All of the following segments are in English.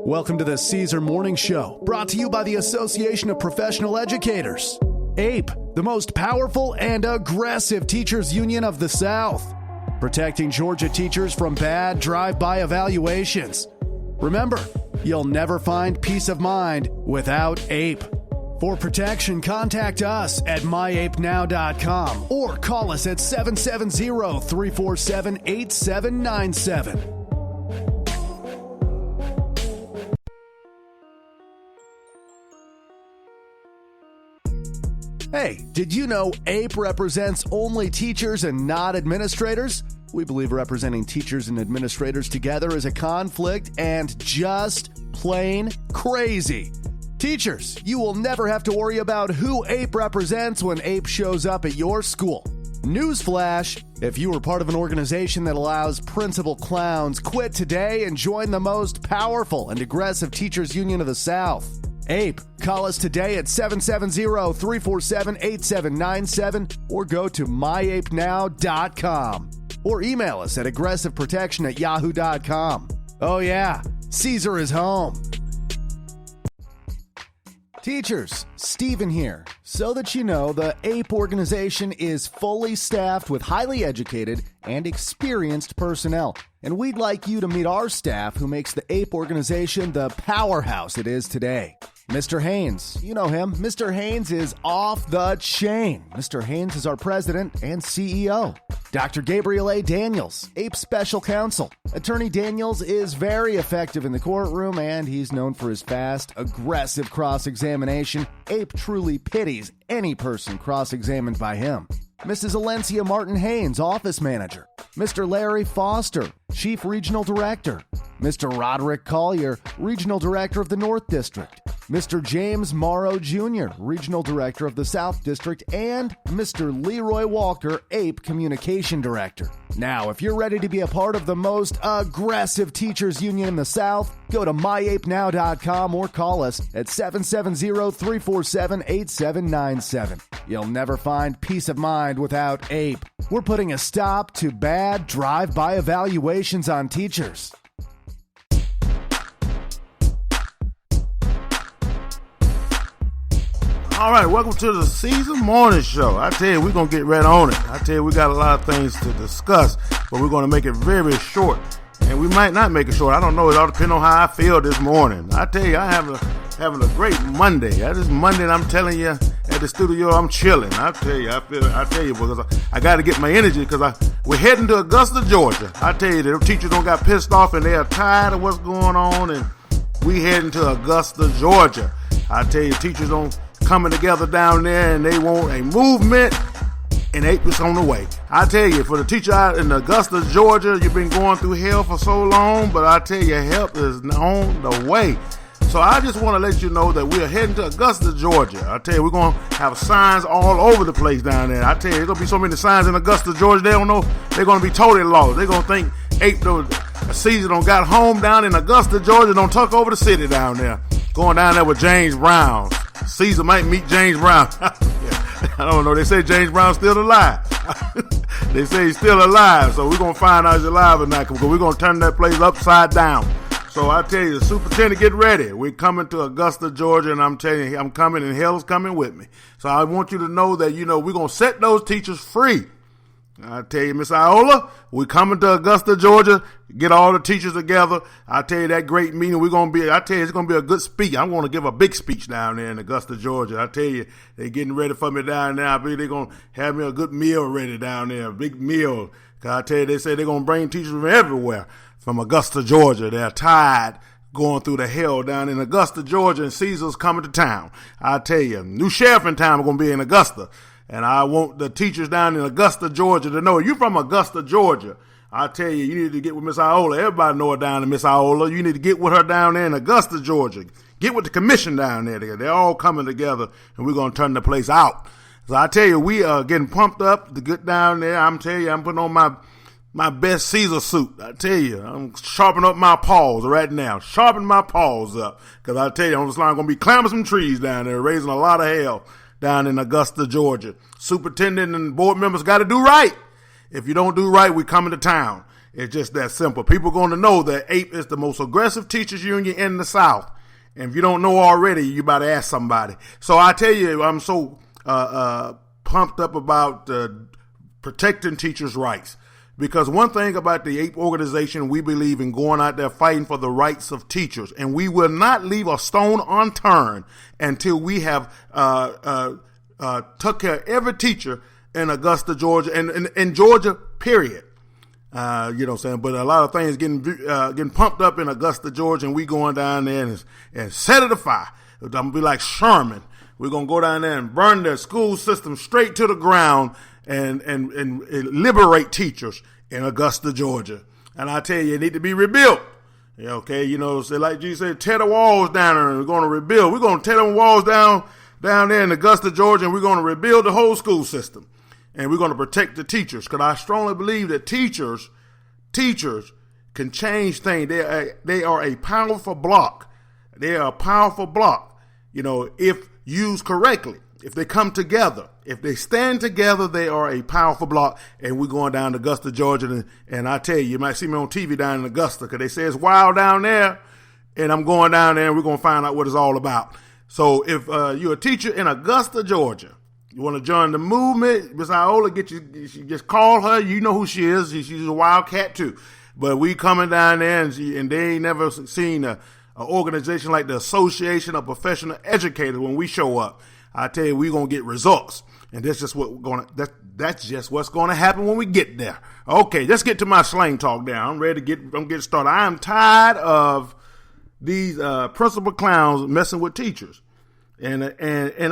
Welcome to the Caesar Morning Show, brought to you by the Association of Professional Educators. APE, the most powerful and aggressive teachers union of the South, protecting Georgia teachers from bad drive-by evaluations. Remember, you'll never find peace of mind without APE. For protection, contact us at myapenow.com or call us at 770-347-8797. Hey, did you know APE represents only teachers and not administrators? We believe representing teachers and administrators together is a conflict and just plain crazy. Teachers, you will never have to worry about who APE represents when APE shows up at your school. Newsflash, if you are part of an organization that allows principal clowns, quit today and join the most powerful and aggressive teachers union of the South. APE, call us today at 770-347-8797 or go to myapenow.com or email us at aggressiveprotection@yahoo.com. Oh yeah, Caesar is home. Teachers, Stephen here. So that you know, the APE organization is fully staffed with highly educated and experienced personnel. And we'd like you to meet our staff who makes the APE organization the powerhouse it is today. Mr. Haynes, you know him. Mr. Haynes is off the chain. Mr. Haynes is our president and CEO. Dr. Gabriel A. Daniels, APE Special Counsel. Attorney Daniels is very effective in the courtroom, and he's known for his fast, aggressive cross-examination. APE truly pities any person cross-examined by him. Mrs. Alencia Martin Haynes, Office Manager. Mr. Larry Foster, Chief Regional Director. Mr. Roderick Collier, Regional Director of the North District. Mr. James Morrow Jr., Regional Director of the South District, and Mr. Leroy Walker, APE Communication Director. Now, if you're ready to be a part of the most aggressive teachers union in the South, go to myapenow.com or call us at 770-347-8797. You'll never find peace of mind without APE. We're putting a stop to bad drive-by evaluations on teachers. All right, welcome to the Caesar Morning Show. I tell you, we're going to get right on it. I tell you, we got a lot of things to discuss, but we're going to make it very short. And we might not make it short. I don't know. It all depends on how I feel this morning. I tell you, I'm having a great Monday. This Monday, I'm telling you, at the studio, I'm chilling. I tell you, because I got to get my energy because we're heading to Augusta, Georgia. I tell you, the teachers don't got pissed off and they're tired of what's going on, and we heading to Augusta, Georgia. I tell you, teachers don't coming together down there, and they want a movement, and APE is on the way. I tell you, for the teacher out in Augusta, Georgia, you've been going through hell for so long, but I tell you, help is on the way. So I just want to let you know that we're heading to Augusta, Georgia. I tell you, we're going to have signs all over the place down there. I tell you, there's going to be so many signs in Augusta, Georgia, they don't know. They're going to be totally lost. They're going to think APE, Caesar don't got home down in Augusta, Georgia, don't tuck over the city down there. Going down there with James Brown. Caesar might meet James Brown. I don't know. They say James Brown's still alive. They say he's still alive. So we're going to find out he's alive or not, because we're going to turn that place upside down. So I tell you, the superintendent, get ready. We're coming to Augusta, Georgia, and I'm telling you, I'm coming, and hell's coming with me. So I want you to know that, we're going to set those teachers free. I tell you, Miss Iola, we're coming to Augusta, Georgia, get all the teachers together. I tell you, that great meeting, it's going to be a good speech. I'm going to give a big speech down there in Augusta, Georgia. I tell you, they're getting ready for me down there. I believe they're going to have me a good meal ready down there, a big meal. Because I tell you, they say they're going to bring teachers from everywhere, from Augusta, Georgia. They're tired going through the hell down in Augusta, Georgia, and Caesar's coming to town. I tell you, new sheriff in town is going to be in Augusta. And I want the teachers down in Augusta, Georgia to know, you from Augusta, Georgia. I tell you, you need to get with Miss Iola. Everybody know her down in Miss Iola. You need to get with her down there in Augusta, Georgia. Get with the commission down there. They're all coming together, and we're going to turn the place out. So I tell you, we are getting pumped up to get down there. I'm telling you, I'm putting on my best Caesar suit. I tell you, I'm sharpening up my paws right now. Sharpening my paws up. Because I tell you, I'm going to be climbing some trees down there, raising a lot of hell down in Augusta, Georgia. Superintendent and board members got to do right. If you don't do right, we coming to town. It's just that simple. People are going to know that APE is the most aggressive teachers union in the South. And if you don't know already, you about to ask somebody. So I tell you, I'm so pumped up about protecting teachers' rights. Because one thing about the APE organization, we believe in going out there fighting for the rights of teachers. And we will not leave a stone unturned until we have took care of every teacher in Augusta, Georgia, and in Georgia, period. You know what I'm saying? But a lot of things getting pumped up in Augusta, Georgia, and we going down there and set it afire. I'm going to be like Sherman. We're going to go down there and burn their school system straight to the ground and liberate teachers in Augusta, Georgia. And I tell you, it need to be rebuilt. Yeah, okay, you know, so like Jesus said, tear the walls down and we're going to rebuild. We're going to tear them walls down there in Augusta, Georgia, and we're going to rebuild the whole school system. And we're going to protect the teachers, because I strongly believe that teachers can change things. They are a powerful block. They are a powerful block, you know, if used correctly. If they come together, if they stand together, they are a powerful block. And we're going down to Augusta, Georgia. And I tell you might see me on TV down in Augusta, because they say it's wild down there. And I'm going down there and we're going to find out what it's all about. So if you're a teacher in Augusta, Georgia, you want to join the movement, Miss Iola, just call her. You know who she is. She's a wildcat too. But we coming down there, and they ain't never seen an organization like the Association of Professional Educators. When we show up, I tell you, we're gonna get results, and that's just that's just what's gonna happen when we get there. Okay, let's get to my slang talk now. I'm getting started. I am tired of these principal clowns messing with teachers. And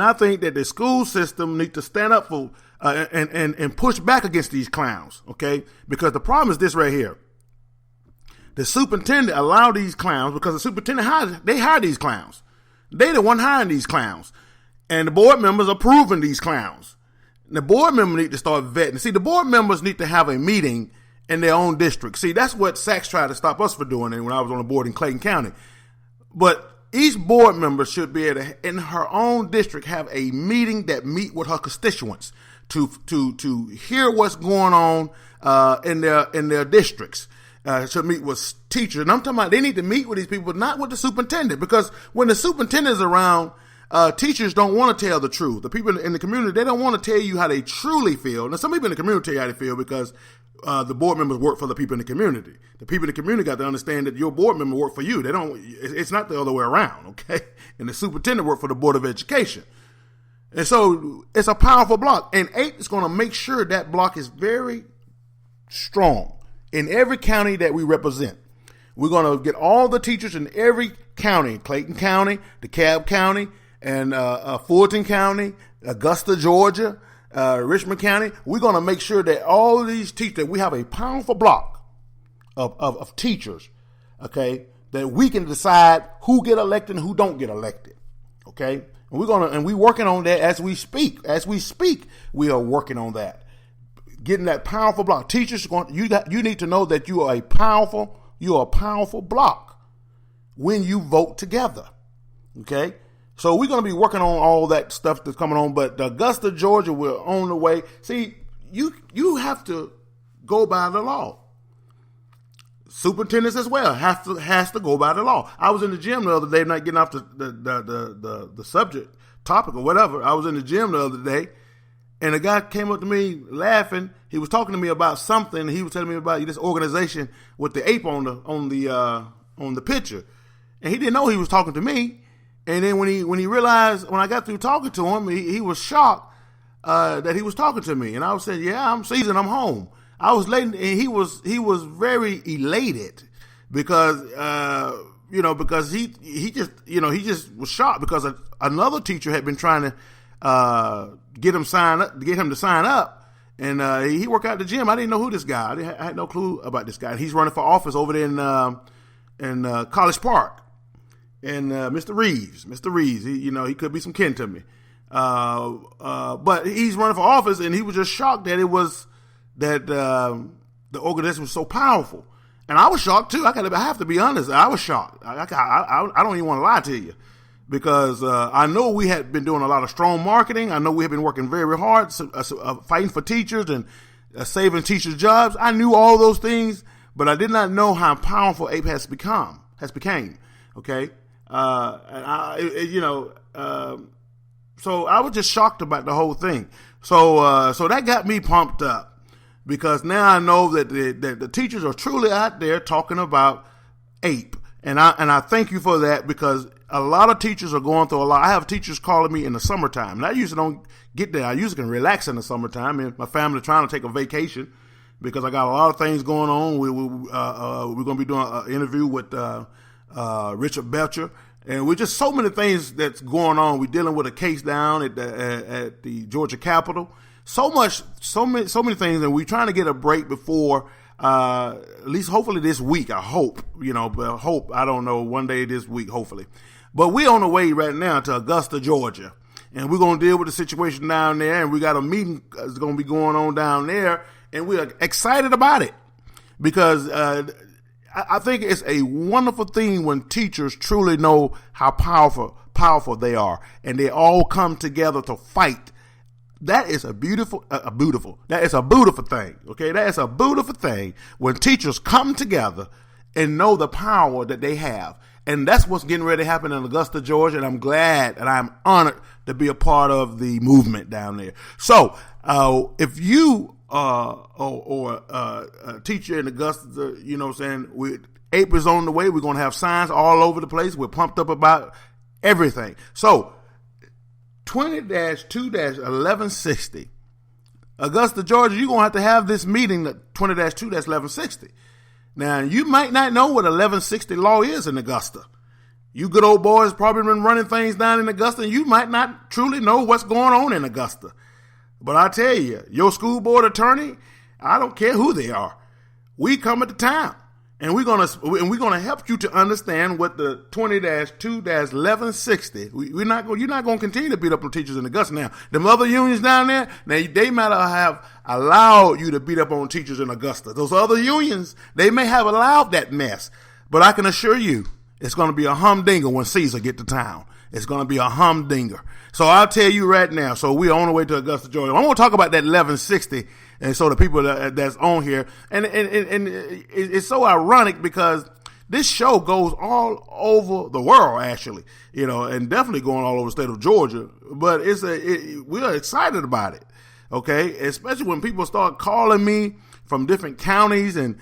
I think that the school system need to stand up for and push back against these clowns, okay? Because the problem is this right here. The superintendent allowed these clowns, because the superintendent hired these clowns. They the one hiring these clowns. And the board members are approving these clowns. And the board members need to start vetting. See, the board members need to have a meeting in their own district. See, that's what Sachs tried to stop us from doing when I was on the board in Clayton County. But each board member should be able to, in her own district, have a meeting that meet with her constituents to hear what's going on in their districts. Should meet with teachers. And I'm talking about they need to meet with these people, not with the superintendent, because when the superintendent is around, teachers don't want to tell the truth. The people in the community, they don't want to tell you how they truly feel. Now, some people in the community tell you how they feel because the board members work for the people in the community. The people in the community got to understand that your board member work for you. It's not the other way around, okay? And the superintendent work for the Board of Education. And so it's a powerful block. And APE is going to make sure that block is very strong in every county that we represent. We're going to get all the teachers in every county, Clayton County, DeKalb County, and Fulton County, Augusta, Georgia, Richmond County. We're going to make sure that all of these teachers, that we have a powerful block of teachers, okay, that we can decide who get elected and who don't get elected, okay? And we're working on that as we speak. As we speak, we are working on that. Getting that powerful block. Teachers, you need to know that you are a powerful block when you vote together, okay? So we're going to be working on all that stuff that's coming on, but Augusta, Georgia, we're on the way. See, you have to go by the law. Superintendents as well has to go by the law. I was in the gym the other day, not getting off the subject topic or whatever. I was in the gym the other day, and a guy came up to me laughing. He was talking to me about something. He was telling me about this organization with the ape on the picture, and he didn't know he was talking to me. And then when he realized, when I got through talking to him, he was shocked that he was talking to me. And I was saying, "Yeah, I'm seasoned. I'm home." I was late, and he was very elated because because he just was shocked because another teacher had been trying to get him to sign up, and he worked out at the gym. I didn't know who this guy. I had no clue about this guy. And he's running for office over there in College Park. And Mr. Reeves, he could be some kin to me, but he's running for office, and he was just shocked that the organization was so powerful, and I was shocked too. I have to be honest, I was shocked. I don't even want to lie to you, because I know we had been doing a lot of strong marketing. I know we have been working very hard, fighting for teachers and saving teachers' jobs. I knew all those things, but I did not know how powerful APE has became. Okay. So I was just shocked about the whole thing. So that got me pumped up, because now I know that the teachers are truly out there talking about APE. And I thank you for that, because a lot of teachers are going through a lot. I have teachers calling me in the summertime, and I usually don't get there. I usually can relax in the summertime, and my family trying to take a vacation because I got a lot of things going on. We're going to be doing an interview with Richard Belcher, and we're just so many things that's going on. We're dealing with a case down at the Georgia Capitol. So many things, and we're trying to get a break before. At least hopefully this week, I hope, I don't know, one day this week, hopefully. But we're on the way right now to Augusta, Georgia, and we're going to deal with the situation down there, and we got a meeting that's going to be going on down there, and we're excited about it, because I think it's a wonderful thing when teachers truly know how powerful they are, and they all come together to fight. That is a beautiful thing. Okay. That is a beautiful thing when teachers come together and know the power that they have. And that's what's getting ready to happen in Augusta, Georgia. And I'm glad and I'm honored to be a part of the movement down there. So, if you, or a teacher in Augusta, APE is on the way. We're going to have signs all over the place. We're pumped up about everything. So, 20-2-1160. Augusta, Georgia, you're going to have this meeting at 20-2-1160. Now, you might not know what 1160 law is in Augusta. You good old boys probably been running things down in Augusta, and you might not truly know what's going on in Augusta. But I tell you, your school board attorney, I don't care who they are. We come to town. And we're gonna help you to understand what the 20-2-1160. You're not gonna continue to beat up on teachers in Augusta. Now, them other unions down there, they might have allowed you to beat up on teachers in Augusta. Those other unions, they may have allowed that mess, but I can assure you, it's gonna be a humdinger when Caesar get to town. It's gonna be a humdinger. So I'll tell you right now. So we're on the way to Augusta, Georgia. I want to talk about that 1160. And so the people that's on here, and it's so ironic because this show goes all over the world, actually, and definitely going all over the state of Georgia. But we're excited about it, okay? Especially when people start calling me from different counties and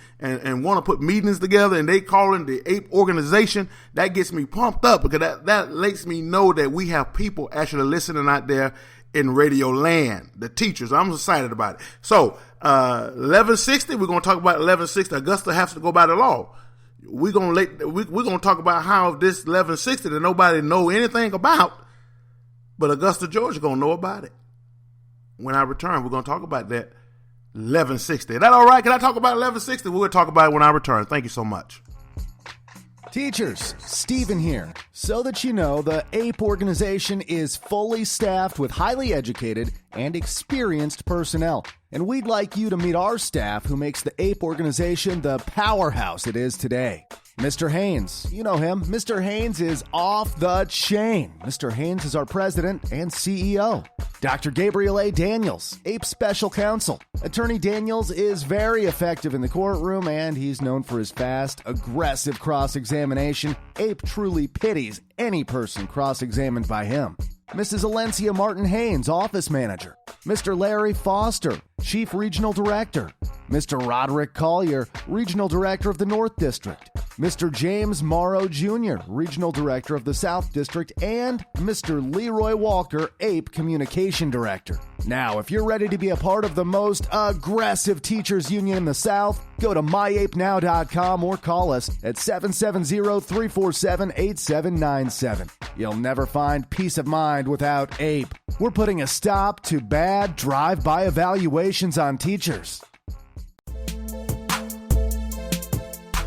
want to put meetings together, and they call in the APE organization. That gets me pumped up, because that lets me know that we have people actually listening out there in radio land, the teachers. I'm excited about it. So, 1160, we're going to talk about 1160. Augusta has to go by the law. We're going to talk about how this 1160 that nobody know anything about, but Augusta, Georgia going to know about it. When I return, we're going to talk about that 1160. Is that all right? Can I talk about 1160? We'll talk about it when I return. Thank you so much. Teachers, Stephen here. So that you know, the APE organization is fully staffed with highly educated and experienced personnel. And we'd like you to meet our staff who makes the APE organization the powerhouse it is today. Mr. Haynes, you know him. Mr. Haynes is off the chain. Mr. Haynes is our president and CEO. Dr. Gabriel A. Daniels, APE Special Counsel. Attorney Daniels is very effective in the courtroom, and he's known for his fast, aggressive cross-examination. APE truly pities any person cross-examined by him. Mrs. Alencia Martin Haynes, Office Manager. Mr. Larry Foster, Chief Regional Director. Mr. Roderick Collier, Regional Director of the North District. Mr. James Morrow Jr., Regional Director of the South District, and Mr. Leroy Walker, APE Communication Director. Now, if you're ready to be a part of the most aggressive teachers union in the South, go to myapenow.com or call us at 770-347-8797. You'll never find peace of mind without APE. We're putting a stop to bad drive-by evaluations on teachers.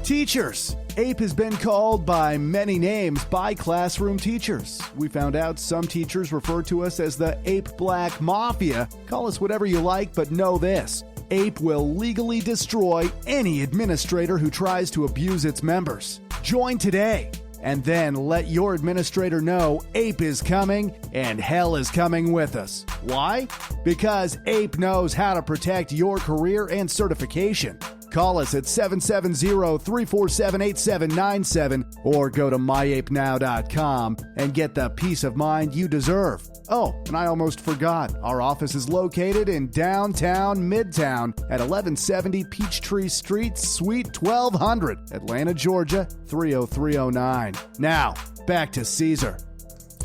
Teachers. APE has been called by many names by classroom teachers. We found out some teachers refer to us as the APE Black Mafia. Call us whatever you like, but know this. APE will legally destroy any administrator who tries to abuse its members. Join today, and then let your administrator know APE is coming and hell is coming with us. Why? Because APE knows how to protect your career and certification. Call us at 770-347-8797 or go to myapenow.com and get the peace of mind you deserve. Oh, and I almost forgot. Our office is located in downtown Midtown at 1170 Peachtree Street, Suite 1200, Atlanta, Georgia, 30309. Now, back to Caesar.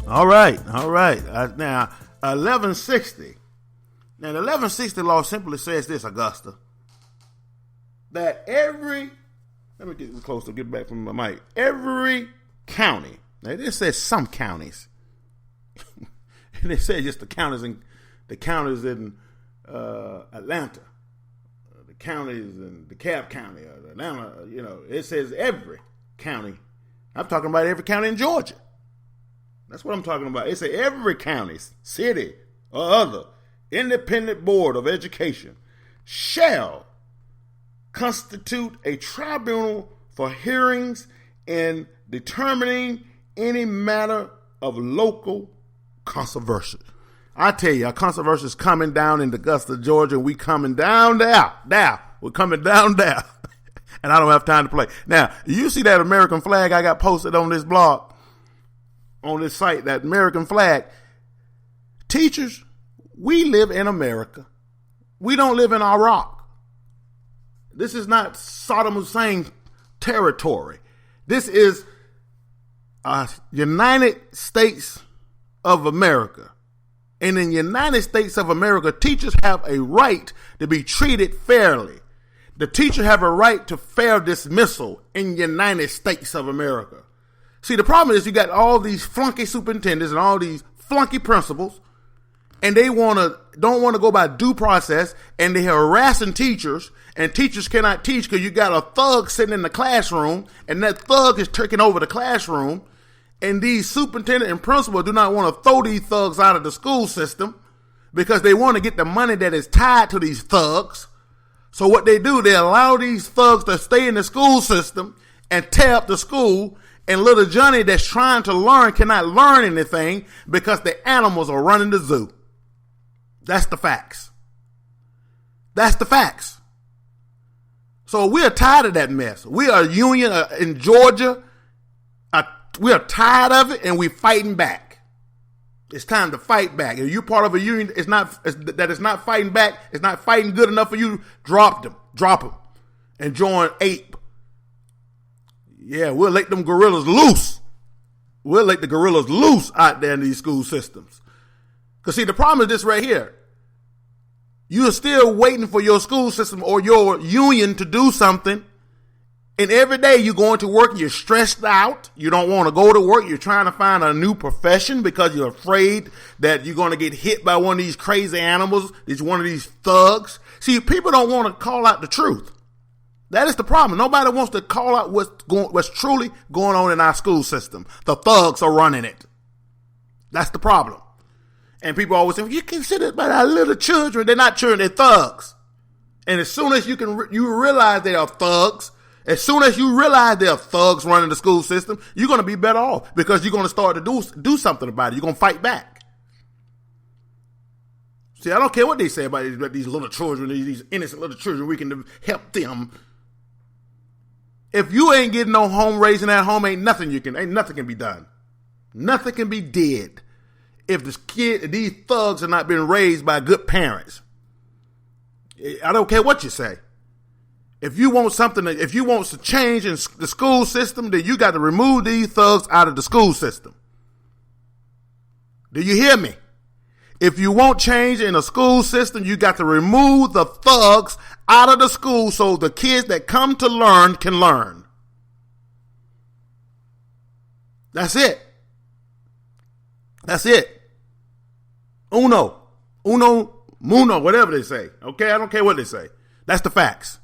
All right. Now, 1160. Now, the 1160 law simply says this, Augusta, that let me get close to get back from my mic. Every county, now this says some counties, and it says just the counties in Atlanta, the counties in DeKalb County, or Atlanta, it says every county. I'm talking about every county in Georgia. That's what I'm talking about. It says every county, city, or other independent board of education shall constitute a tribunal for hearings in determining any matter of local controversy. I tell you, our controversy is coming down in Augusta, Georgia, and we coming down there. We're coming down there. And I don't have time to play. Now, you see that American flag I got posted on this blog, on this site, that American flag. Teachers, we live in America. We don't live in Iraq. This is not Saddam Hussein territory. This is United States of America. And in the United States of America, teachers have a right to be treated fairly. The teacher have a right to fair dismissal in the United States of America. See, the problem is you got all these flunky superintendents and all these flunky principals, and they don't want to go by due process, and they're harassing teachers, and teachers cannot teach because you got a thug sitting in the classroom, and that thug is taking over the classroom, and these superintendent and principal do not want to throw these thugs out of the school system because they want to get the money that is tied to these thugs. So what they do, they allow these thugs to stay in the school system and tear up the school, and little Johnny that's trying to learn cannot learn anything because the animals are running the zoo. That's the facts. So we are tired of that mess. We are a union in Georgia. We are tired of it, and we're fighting back. It's time to fight back. If you're part of a union that is not fighting back, it's not fighting good enough for you, drop them, and join APE. Yeah, we'll let them gorillas loose. We'll let the gorillas loose out there in these school systems. Because see, the problem is this right here. You're still waiting for your school system or your union to do something. And every day you're going to work and you're stressed out. You don't want to go to work. You're trying to find a new profession because you're afraid that you're going to get hit by one of these crazy animals. It's one of these thugs. See, people don't want to call out the truth. That is the problem. Nobody wants to call out what's truly going on in our school system. The thugs are running it. That's the problem. And people always say, you consider it by our little children. They're not children, they're thugs. And as soon as you realize they are thugs, as soon as you realize there are thugs running the school system, you're going to be better off because you're going to start to do something about it. You're going to fight back. See, I don't care what they say about these little children, these innocent little children. We can help them. If you ain't getting no home raising at home, ain't nothing can be done. Nothing can be did if these thugs are not being raised by good parents. I don't care what you say. If you want to change in the school system, then you got to remove these thugs out of the school system. Do you hear me? If you want change in the school system, you got to remove the thugs out of the school so the kids that come to learn can learn. That's it. Uno, muno, whatever they say. Okay, I don't care what they say. That's the facts.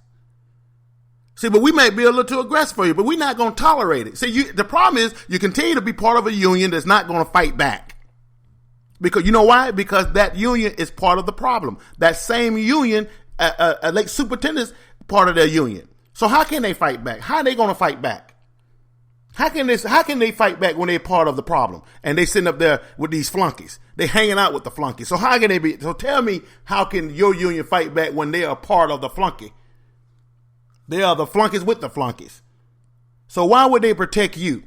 See, but we may be a little too aggressive for you, but we're not going to tolerate it. See, the problem is you continue to be part of a union that's not going to fight back. Because you know why? Because that union is part of the problem. That same union, like superintendents, part of their union. So how can they fight back? How are they going to fight back? How can they fight back when they're part of the problem and they sitting up there with these flunkies? They hanging out with the flunkies. So how can they be? So tell me, how can your union fight back when they are part of the flunky? They are the flunkies with the flunkies. So why would they protect you?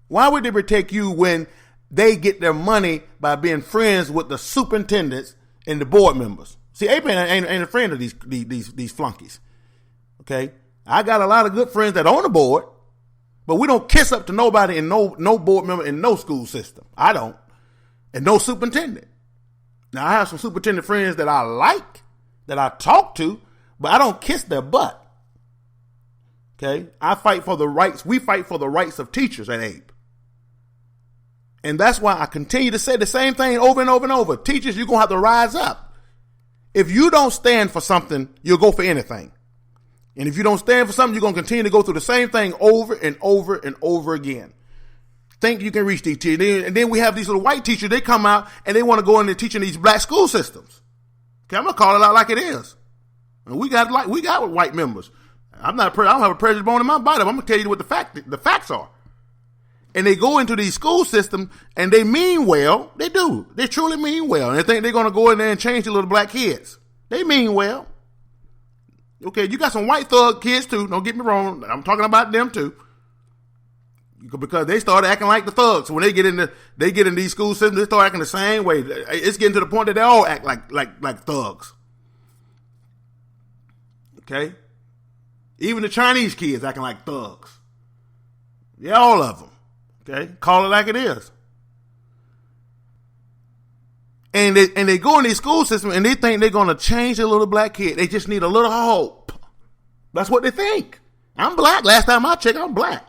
Why would they protect you when they get their money by being friends with the superintendents and the board members? See, AP ain't a friend of these flunkies. Okay? I got a lot of good friends that are on the board, but we don't kiss up to nobody and no board member in no school system. I don't. And no superintendent. Now, I have some superintendent friends that I like, that I talk to, but I don't kiss their butt. Okay? I fight for the rights. We fight for the rights of teachers at APE. And that's why I continue to say the same thing over and over and over. Teachers, you're going to have to rise up. If you don't stand for something, you'll go for anything. And if you don't stand for something, you're going to continue to go through the same thing over and over and over again. Think you can reach these teachers. And then we have these little white teachers. They come out and they want to go in there teaching these black school systems. Okay, I'm going to call it out like it is. And we got white members. I don't have a prejudice bone in my body. I'm going to tell you what the facts are. And they go into these school systems and they mean well. They do. They truly mean well. And they think they're going to go in there and change the little black kids. They mean well. Okay, you got some white thug kids too. Don't get me wrong. I'm talking about them too. Because they start acting like the thugs. So when they get in these school systems, they start acting the same way. It's getting to the point that they all act like thugs. Okay? Even the Chinese kids acting like thugs. Yeah, all of them. Okay? Call it like it is. And they go in these school systems and they think they're going to change a little black kid. They just need a little hope. That's what they think. I'm black. Last time I checked, I'm black.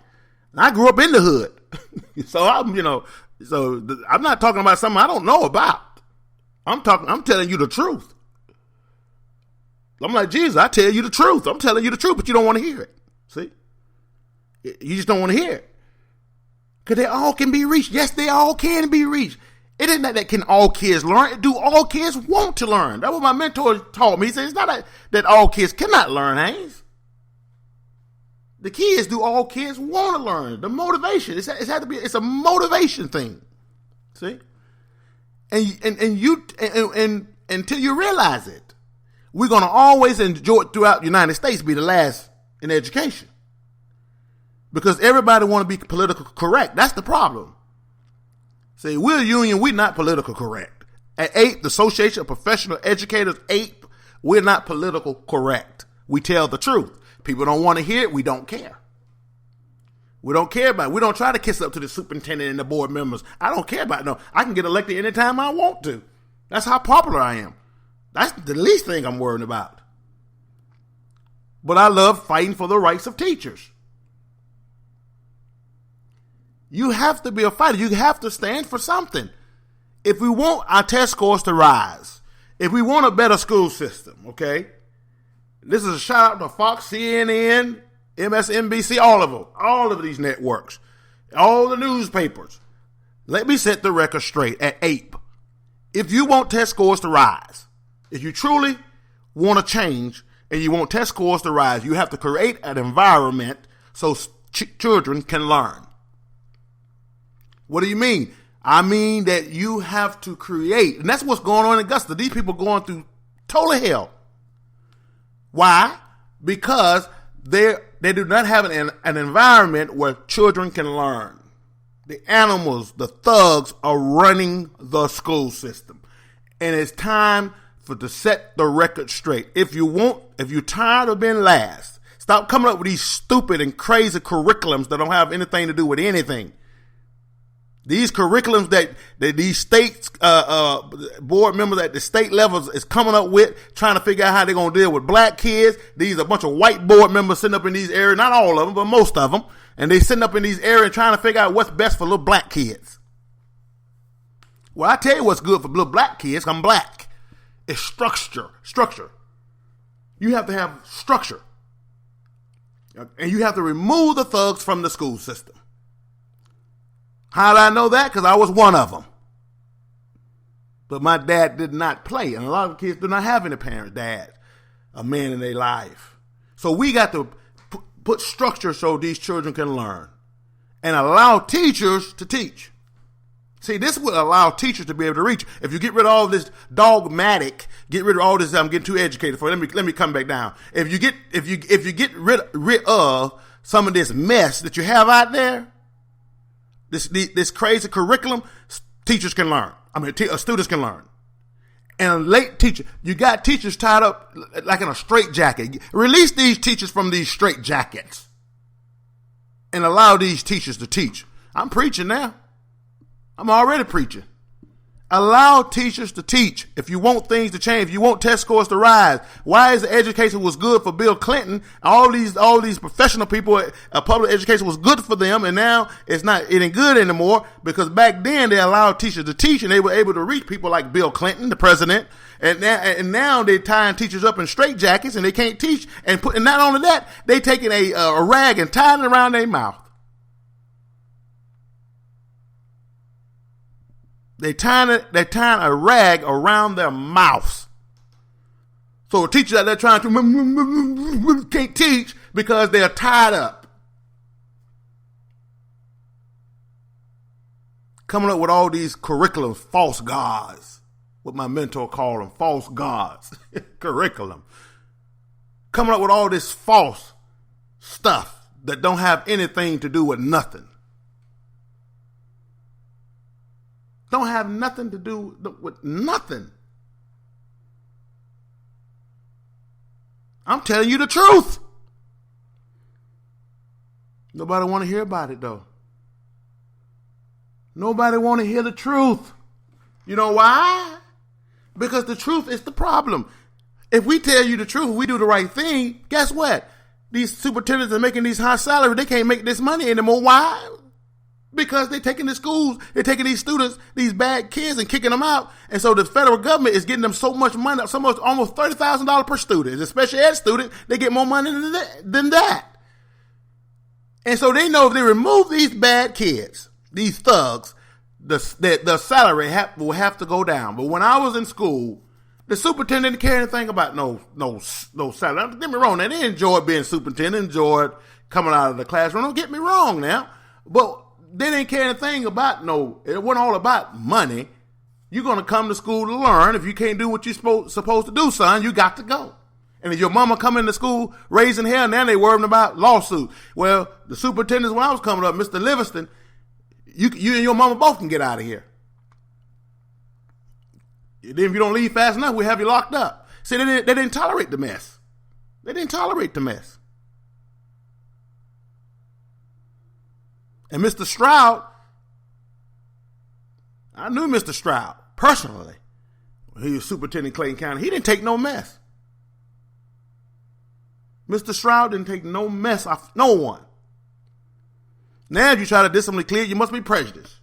I grew up in the hood. So I'm not talking about something I don't know about. I'm telling you the truth. I'm like, Jesus, I tell you the truth. I'm telling you the truth, but you don't want to hear it. See? You just don't want to hear it. Because they all can be reached. Yes, they all can be reached. It isn't that can all kids learn. Do all kids want to learn? That's what my mentor taught me. He said, it's not that all kids cannot learn, Haynes. The key is, do all kids want to learn? The motivation. It's a motivation thing. See? And until you realize it, we're going to always enjoy it throughout the United States, be the last in education. Because everybody want to be politically correct. That's the problem. See, we're a union. We're not political correct. At APE, the Association of Professional Educators, APE, we're not political correct. We tell the truth. People don't want to hear it. We don't care. We don't care about it. We don't try to kiss up to the superintendent and the board members. I don't care about it. No, I can get elected anytime I want to. That's how popular I am. That's the least thing I'm worried about. But I love fighting for the rights of teachers. You have to be a fighter. You have to stand for something. If we want our test scores to rise, if we want a better school system, okay? This is a shout out to Fox, CNN, MSNBC, all of these networks, all the newspapers. Let me set the record straight at APE. If you want test scores to rise, if you truly want to change and you want test scores to rise, you have to create an environment so children can learn. What do you mean? I mean that you have to create, and that's what's going on in Augusta. These people going through total hell. Why? Because they do not have an environment where children can learn. The animals, the thugs are running the school system. And it's time to set the record straight. If you're tired of being last, stop coming up with these stupid and crazy curriculums that don't have anything to do with anything. These curriculums that these states, board members at the state levels is coming up with, trying to figure out how they're going to deal with black kids. These are a bunch of white board members sitting up in these areas, not all of them, but most of them. And they sitting up in these areas trying to figure out what's best for little black kids. Well, I tell you what's good for little black kids. I'm black. It's structure. You have to have structure. And you have to remove the thugs from the school system. How did I know that? Because I was one of them. But my dad did not play. And a lot of kids do not have any parents, dad, a man in their life. So we got to put structure so these children can learn. And allow teachers to teach. See, this will allow teachers to be able to reach. If you get rid of all this dogmatic, get rid of all this, I'm getting too educated for it. Let me come back down. If you get rid of some of this mess that you have out there, this crazy curriculum, teachers can learn. Students can learn. And a late teacher, you got teachers tied up like in a straitjacket. Release these teachers from these straitjackets and allow these teachers to teach. I'm preaching now. I'm already preaching. Allow teachers to teach. If you want things to change, if you want test scores to rise, why is the education was good for Bill Clinton? All these professional people, public education was good for them, and now it ain't good anymore because back then they allowed teachers to teach and they were able to reach people like Bill Clinton, the president, and now they're tying teachers up in straitjackets and they can't teach and not only that, they taking a rag and tying it around their mouth. They're tying a rag around their mouths. So a teacher out there trying to can't teach because they're tied up. Coming up with all these curriculums, false gods. What my mentor called them, false gods. Curriculum. Coming up with all this false stuff that don't have anything to do with nothing. Don't have nothing to do with nothing. I'm telling you the truth. Nobody want to hear about it though. Nobody want to hear the truth. You know why? Because the truth is the problem. If we tell you the truth, we do the right thing, guess what? These superintendents are making these high salaries. They can't make this money anymore. Why? Because they're taking the schools, they're taking these students, these bad kids and kicking them out. And so the federal government is getting them so much money, almost $30,000 per student. As a special ed student, they get more money than that. And so they know if they remove these bad kids, these thugs, the salary will have to go down. But when I was in school, the superintendent didn't care anything about no salary. Don't get me wrong. Now, they enjoyed being superintendent, enjoyed coming out of the classroom. Don't get me wrong now. But they didn't care anything about it wasn't all about money. You're going to come to school to learn. If you can't do what you're supposed to do, son, you got to go. And if your mama come into school raising hell, now they worrying about lawsuit. Well, the superintendents when I was coming up, Mr. Livingston, you and your mama both can get out of here. Then if you don't leave fast enough, we'll have you locked up. See, they didn't tolerate the mess. They didn't tolerate the mess. And Mr. Stroud, I knew Mr. Stroud personally. He was superintendent in Clayton County. He didn't take no mess. Mr. Stroud didn't take no mess off no one. Now if you try to discipline a kid, you must be prejudiced.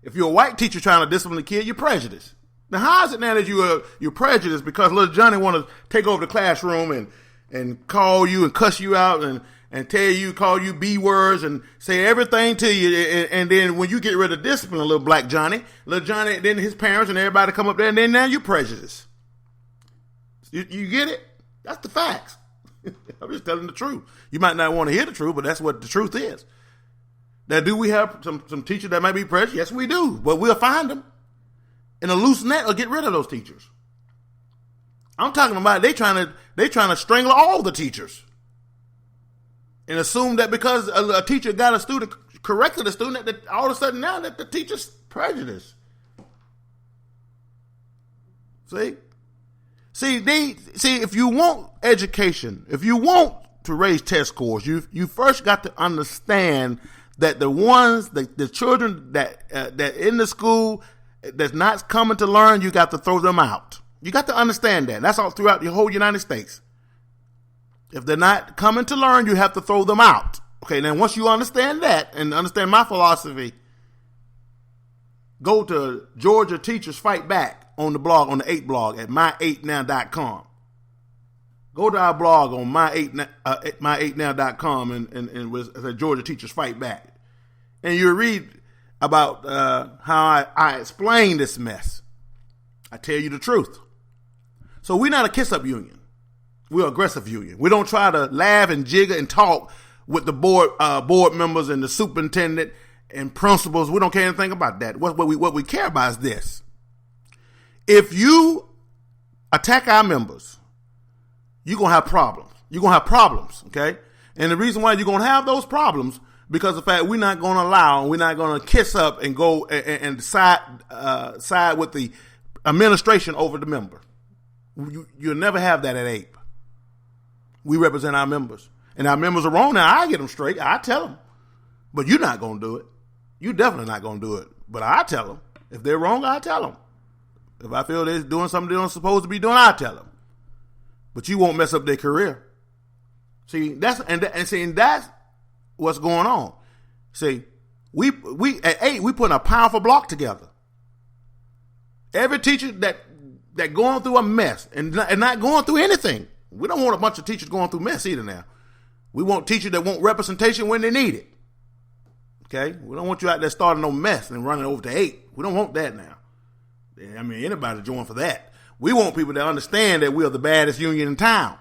If you're a white teacher trying to discipline a kid, you're prejudiced. Now how is it now that you're prejudiced because little Johnny want to take over the classroom and call you and cuss you out and call you B words and say everything to you. And then when you get rid of discipline, little Johnny, then his parents and everybody come up there and then now you're prejudiced. You get it? That's the facts. I'm just telling the truth. You might not want to hear the truth, but that's what the truth is. Now, do we have some teachers that might be prejudiced? Yes, we do. But we'll find them and loosen that or get rid of those teachers. I'm talking about they trying to strangle all the teachers. And assume that because a teacher got a student, corrected a student, that all of a sudden now that the teacher's prejudiced. See, if you want education, if you want to raise test scores, you first got to understand that the children that in the school that's not coming to learn, you got to throw them out. You got to understand that. That's all throughout the whole United States. If they're not coming to learn, you have to throw them out. Okay, now once you understand that and understand my philosophy, go to Georgia Teachers Fight Back on the blog, on the 8 blog at my8now.com. Go to our blog on my8now.com and with the Georgia Teachers Fight Back. And you'll read about how I explain this mess. I tell you the truth. So we're not a kiss-up union. We're an aggressive union. We don't try to laugh and jiggle and talk with the board members and the superintendent and principles. We don't care anything about that. What we care about is this. If you attack our members, you're going to have problems. You're going to have problems, okay? And the reason why you're going to have those problems, because of the fact we're not going to allow, we're not going to kiss up and go and side with the administration over the member. You'll never have that at APE. We represent our members. And our members are wrong now. I get them straight. I tell them. But you're not going to do it. You're definitely not going to do it. But I tell them. If they're wrong, I tell them. If I feel they're doing something they don't supposed to be doing, I tell them. But you won't mess up their career. See, that's what's going on. See, we at APE, we putting a powerful block together. Every teacher that going through a mess and not going through anything. We don't want a bunch of teachers going through mess either now. We want teachers that want representation when they need it. Okay? We don't want you out there starting no mess and running over to APE. We don't want that now. I mean, anybody join for that. We want people to understand that we are the baddest union in town.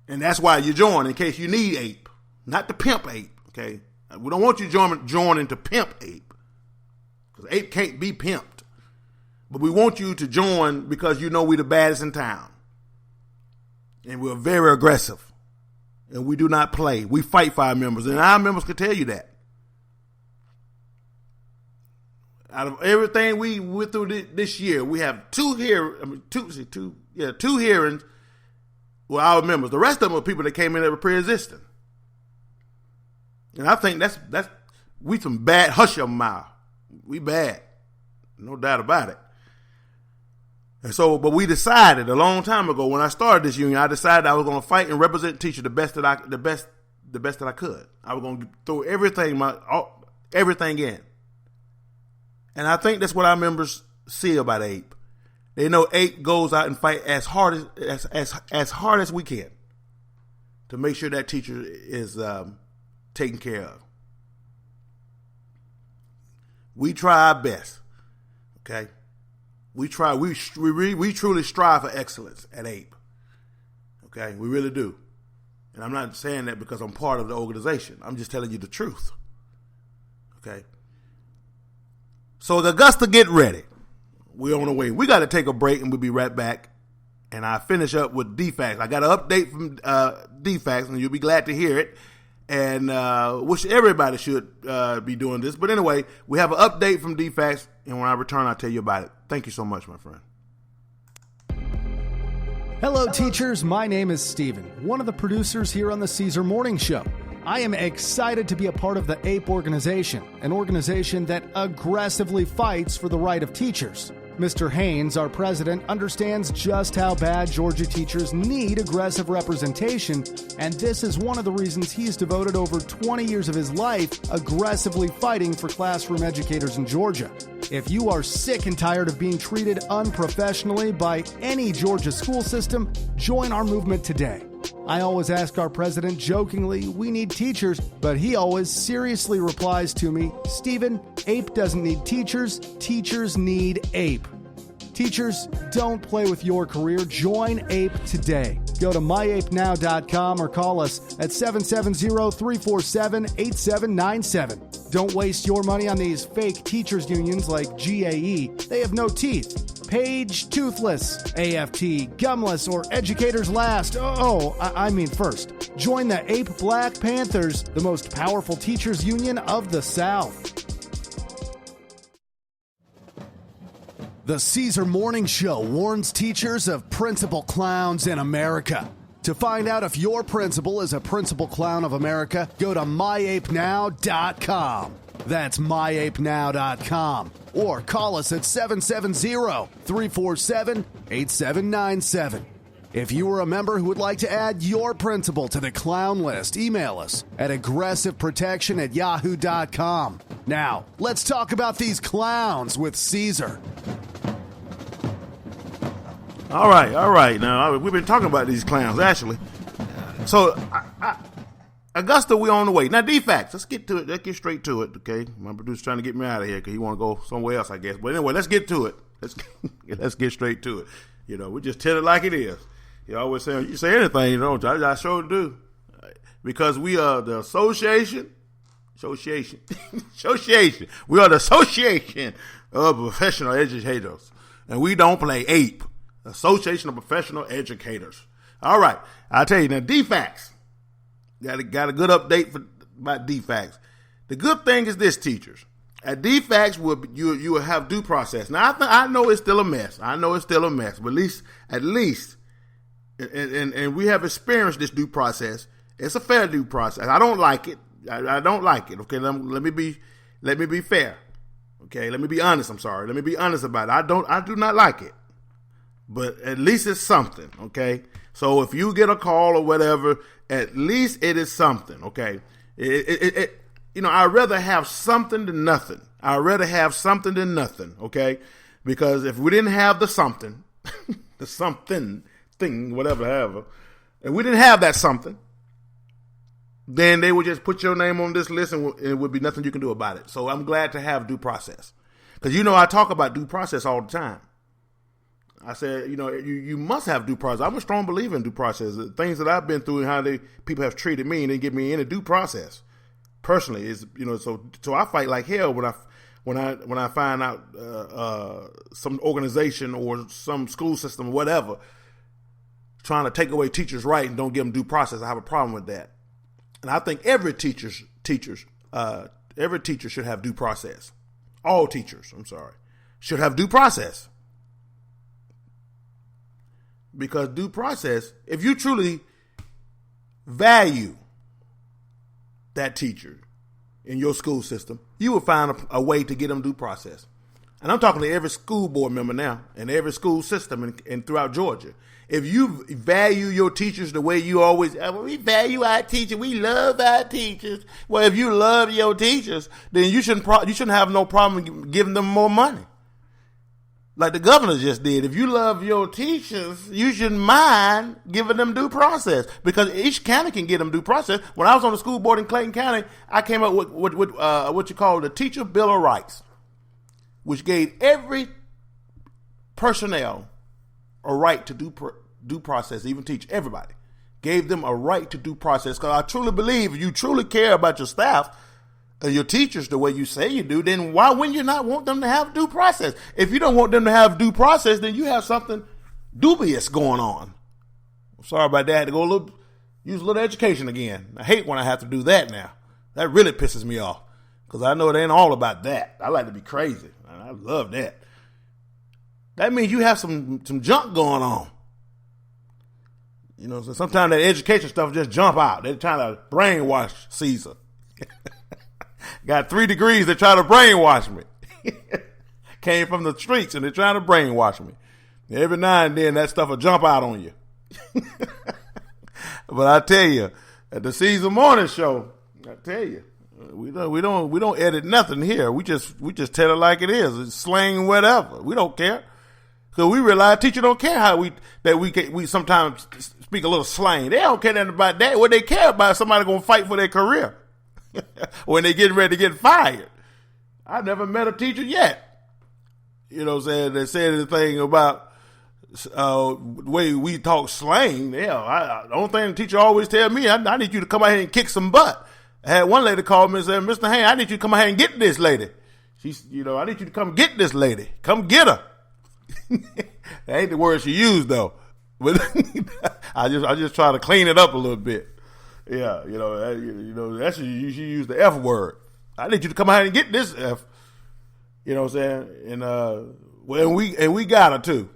And that's why you join, in case you need APE. Not to pimp APE, okay? We don't want you joining to pimp APE. Because APE can't be pimped. But we want you to join because you know we're the baddest in town. And we're very aggressive. And we do not play. We fight for our members. And our members can tell you that. Out of everything we went through this year, we have two hearings with our members. The rest of them are people that came in that were pre-existing. And I think that's we some bad hush your mouth. We bad. No doubt about it. And so, but we decided a long time ago when I started this union, I decided I was going to fight and represent teachers the best that I could. I was going to throw everything in. And I think that's what our members see about APE. They know APE goes out and fight as hard as we can to make sure that teacher is taken care of. We try our best. Okay. We try. We truly strive for excellence at APE. Okay, we really do. And I'm not saying that because I'm part of the organization. I'm just telling you the truth. Okay. So Augusta, get ready. We're on the way. We got to take a break, and we'll be right back. And I finish up with DFCS. I got an update from DFCS, and you'll be glad to hear it. And wish everybody should be doing this. But anyway, we have an update from DFCS, and when I return, I'll tell you about it. Thank you so much, my friend. Hello, teachers. My name is Steven, one of the producers here on the Caesar Morning Show. I am excited to be a part of the APE organization, an organization that aggressively fights for the right of teachers. Mr. Haynes, our president, understands just how bad Georgia teachers need aggressive representation, and this is one of the reasons he's devoted over 20 years of his life aggressively fighting for classroom educators in Georgia. If you are sick and tired of being treated unprofessionally by any Georgia school system, join our movement today. I always ask our president jokingly, we need teachers, but he always seriously replies to me, Stephen, APE doesn't need teachers, teachers need APE. Teachers, don't play with your career. Join APE today. Go to myapenow.com or call us at 770-347-8797. Don't waste your money on these fake teachers unions like GAE. They have no teeth. Page Toothless, AFT, Gumless, or Educators Last. I mean first. Join the APE Black Panthers, the most powerful teachers union of the South. The Caesar Morning Show warns teachers of principal clowns in America. To find out if your principal is a principal clown of America, go to myapenow.com. That's myapenow.com. Or call us at 770-347-8797. If you are a member who would like to add your principal to the clown list, email us at aggressiveprotection@yahoo.com. Now, let's talk about these clowns with Caesar. All right. Now, we've been talking about these clowns, actually. So, Augusta, we're on the way. Now, DFCS, let's get to it. Let's get straight to it, okay? My producer's trying to get me out of here because he want to go somewhere else, I guess. But anyway, let's get to it. Let's get straight to it. You know, we just tell it like it is. You always say, you say anything, you know, I sure do. Because we are the association Association. Association. We are the Association of Professional Educators. And we don't play APE. Association of Professional Educators. All right. I'll tell you now, DFCS. Got a good update about DFCS. The good thing is this, teachers. At DFCS, you will have due process. Now, I know it's still a mess. But at least, and we have experienced this due process. It's a fair due process. I don't like it. I don't like it. Okay, let me be fair. Okay, let me be honest. I'm sorry. Let me be honest about it. I do not like it. But at least it's something. Okay, so if you get a call or whatever, at least it is something. Okay, I'd rather have something than nothing. Okay, because if we didn't have the something, the something thing, whatever, and we didn't have that something, then they would just put your name on this list and it would be nothing you can do about it. So I'm glad to have due process. Because, I talk about due process all the time. I said, you must have due process. I'm a strong believer in due process. The things that I've been through and how people have treated me and they give me any due process. Personally, is so I fight like hell when I find out some organization or some school system or whatever trying to take away teachers' right and don't give them due process. I have a problem with that. And I think every teacher should have due process. All teachers, should have due process. Because due process, if you truly value that teacher in your school system, you will find a way to get them due process. And I'm talking to every school board member now and every school system and throughout Georgia. If you value your teachers the way you always, we value our teachers, we love our teachers. Well, if you love your teachers, then you shouldn't have no problem giving them more money. Like the governor just did. If you love your teachers, you shouldn't mind giving them due process because each county can get them due process. When I was on the school board in Clayton County, I came up with what you call the Teacher Bill of Rights, which gave every personnel a right to due process, even teach everybody. Gave them a right to due process because I truly believe if you truly care about your staff and your teachers the way you say you do, then why wouldn't you not want them to have due process? If you don't want them to have due process, then you have something dubious going on. I'm sorry about that. I had to use a little education again. I hate when I have to do that now. That really pisses me off because I know it ain't all about that. I like to be crazy. I love that. That means you have some junk going on. So sometimes that education stuff just jump out. They're trying to brainwash Caesar. Got 3 degrees, they're trying to brainwash me. Came from the streets and they're trying to brainwash me. Every now and then that stuff will jump out on you. But I tell you, at the Caesar Morning Show, I tell you, we don't edit nothing here. We just tell it like it is. It's slang, whatever. We don't care. Because we realize teachers don't care how we sometimes speak a little slang. They don't care nothing about that. What they care about is somebody going to fight for their career when they getting ready to get fired. I've never met a teacher yet. That said anything about the way we talk slang. The only thing the teacher always tell me, I need you to come out here and kick some butt. I had one lady call me and said, Mr. Hayne, I need you to come out here and get this lady. She's, I need you to come get this lady. Come get her. That ain't the word she used though, but I just try to clean it up a little bit. Yeah, that's she used the F word. I need you to come out and get this F. You know what I'm saying? And we got her too.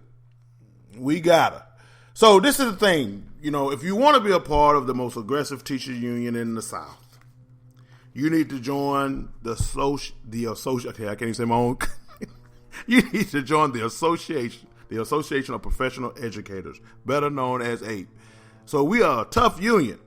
We got her. So this is the thing. If you want to be a part of the most aggressive teachers union in the South, you need to join the association. Okay, I can't even say my own. You need to join the Association of Professional Educators, better known as APE. So we are a tough union,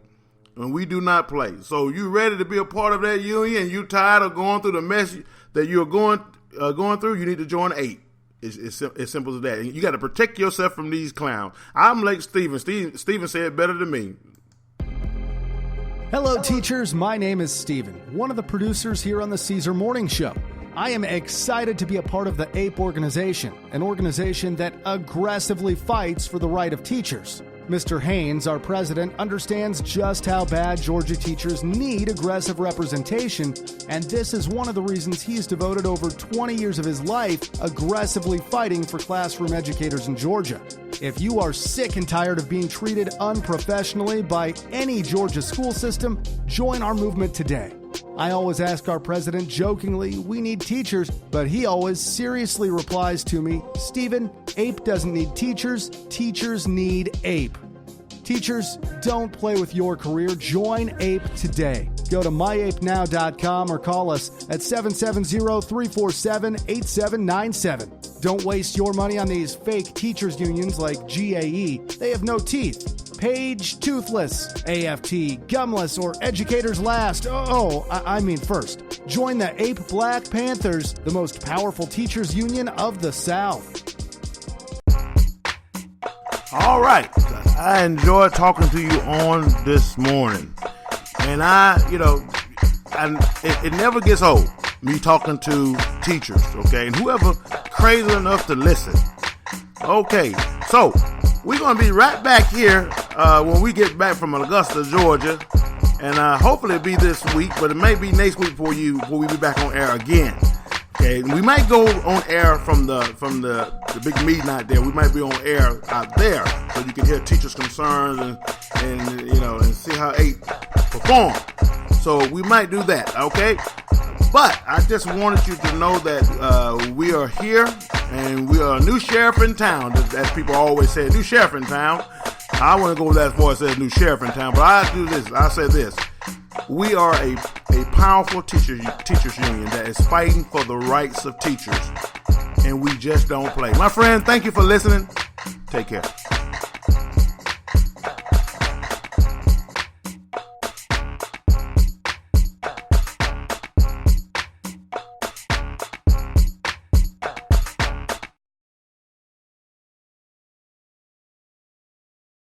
and we do not play. So you ready to be a part of that union, and you tired of going through the mess that you're going through, you need to join APE. It's simple as that. And you got to protect yourself from these clowns. I'm like Steven. Steven said it better than me. Hello, teachers. My name is Steven, one of the producers here on the Caesar Morning Show. I am excited to be a part of the APE organization, an organization that aggressively fights for the right of teachers. Mr. Haynes, our president, understands just how bad Georgia teachers need aggressive representation, and this is one of the reasons he's devoted over 20 years of his life aggressively fighting for classroom educators in Georgia. If you are sick and tired of being treated unprofessionally by any Georgia school system, join our movement today. I always ask our president jokingly, we need teachers, but he always seriously replies to me, Stephen, APE doesn't need teachers, teachers need APE. Teachers, don't play with your career. Join APE today. Go to myapenow.com or call us at 770-347-8797. Don't waste your money on these fake teachers unions like GAE. They have no teeth. Page Toothless, AFT, Gumless, or Educators Last. I mean first. Join the APE Black Panthers, the most powerful teachers union of the South. All right. I enjoyed talking to you on this morning. And it never gets old, me talking to teachers, okay? And whoever crazy enough to listen. Okay, so we're going to be right back here when we get back from Augusta, Georgia. And hopefully it'll be this week, but it may be next week before we be back on air again. Okay, we might go on air from the big meeting out there. We might be on air out there, so you can hear teachers' concerns and see how APE perform. So we might do that, okay? But I just wanted you to know that we are here, and we are a new sheriff in town, as people always say, new sheriff in town. I want to go that far and say new sheriff in town, but I say this. We are a powerful teachers union that is fighting for the rights of teachers, and we just don't play. My friend, thank you for listening. Take care.